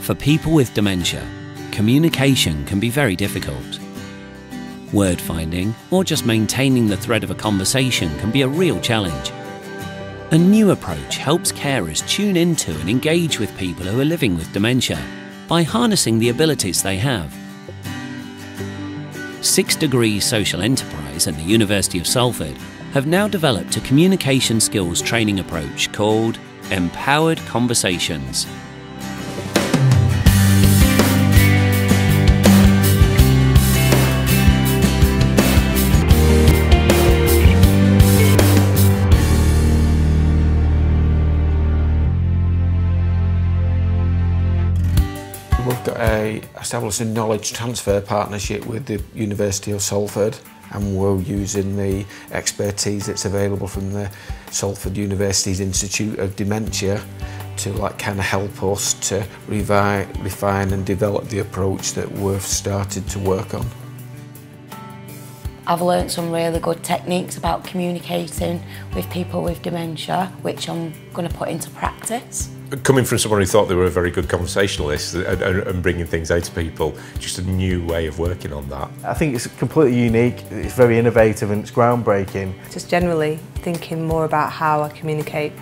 For people with dementia, communication can be very difficult. Word finding or just maintaining the thread of a conversation can be a real challenge. A new approach helps carers tune into and engage with people who are living with dementia by harnessing the abilities they have. 6 Degrees Social Enterprise and the University of Salford have now developed a communication skills training approach called Empowered Conversations. We've got established a knowledge transfer partnership with the University of Salford, and we're using the expertise that's available from the Salford University's Institute of Dementia to kind of help us to refine and develop the approach that we've started to work on. I've learnt some really good techniques about communicating with people with dementia, which I'm going to put into practice. Coming from someone who thought they were a very good conversationalist and bringing things out to people, just a new way of working on that. I think it's completely unique, it's very innovative and it's groundbreaking. Just generally thinking more about how I communicate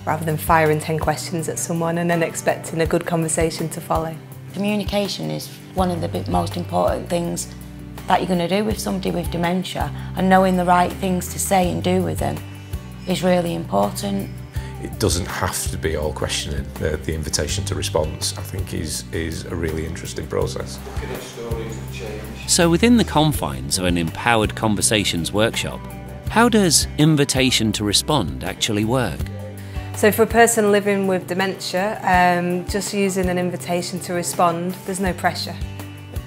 rather than firing 10 questions at someone and then expecting a good conversation to follow. Communication is one of the most important things that you're going to do with somebody with dementia, and knowing the right things to say and do with them is really important. It doesn't have to be all questioning. The invitation to response, I think, is a really interesting process. So within the confines of an Empowered Conversations workshop, how does invitation to respond actually work? So for a person living with dementia, just using an invitation to respond, there's no pressure.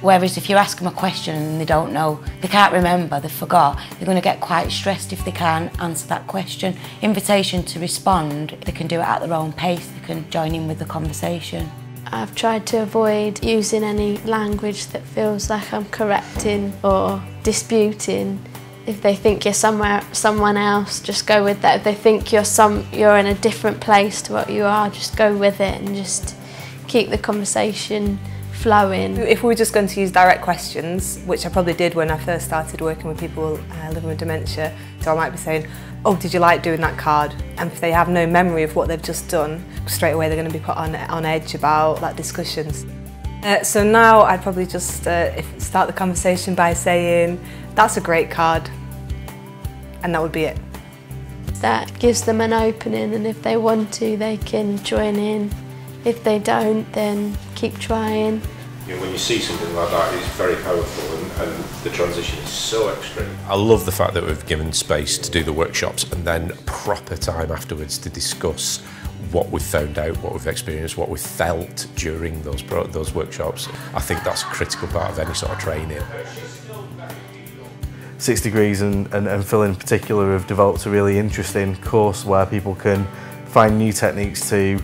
Whereas if you ask them a question and they don't know, they can't remember, they forgot, they're going to get quite stressed if they can't answer that question. Invitation to respond, they can do it at their own pace, they can join in with the conversation. I've tried to avoid using any language that feels like I'm correcting or disputing. If they think you're someone else, just go with that. If they think you're in a different place to what you are, just go with it and just keep the conversation flowing. If we were just going to use direct questions, which I probably did when I first started working with people living with dementia, so I might be saying, oh, did you like doing that card? And if they have no memory of what they've just done, straight away they're going to be put on edge about that discussions. So now I'd probably just start the conversation by saying, that's a great card, and that would be it. That gives them an opening, and if they want to, they can join in. If they don't, then keep trying. You know, when you see something like that, it's very powerful, and the transition is so extreme. I love the fact that we've given space to do the workshops and then proper time afterwards to discuss what we've found out, what we've experienced, what we've felt during those workshops. I think that's a critical part of any sort of training. 6 Degrees and Phil in particular have developed a really interesting course where people can find new techniques to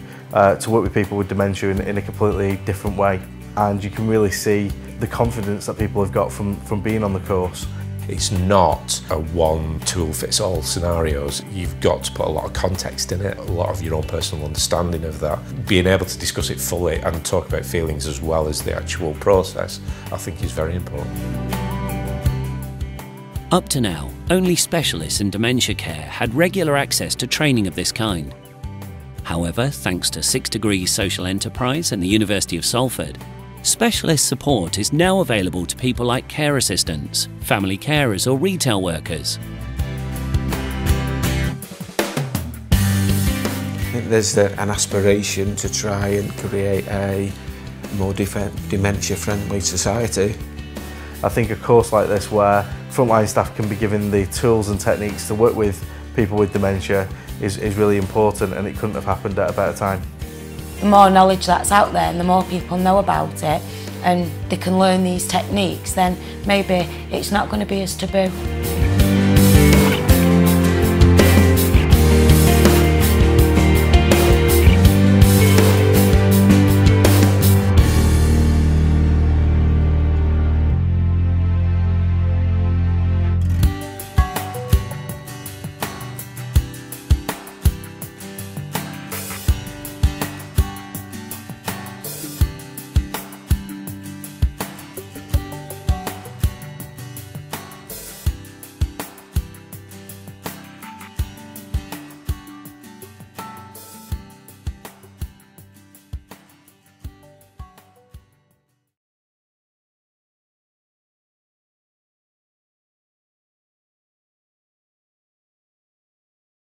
work with people with dementia in a completely different way, and you can really see the confidence that people have got from being on the course. It's not a one-tool-fits-all scenarios. You've got to put a lot of context in it, a lot of your own personal understanding of that. Being able to discuss it fully and talk about feelings as well as the actual process, I think is very important. Up to now, only specialists in dementia care had regular access to training of this kind. However, thanks to 6 Degrees Social Enterprise and the University of Salford, specialist support is now available to people like care assistants, family carers or retail workers. I think there's an aspiration to try and create a more dementia-friendly society. I think a course like this where frontline staff can be given the tools and techniques to work with people with dementia is really important, and it couldn't have happened at a better time. The more knowledge that's out there and the more people know about it and they can learn these techniques, then maybe it's not going to be as taboo.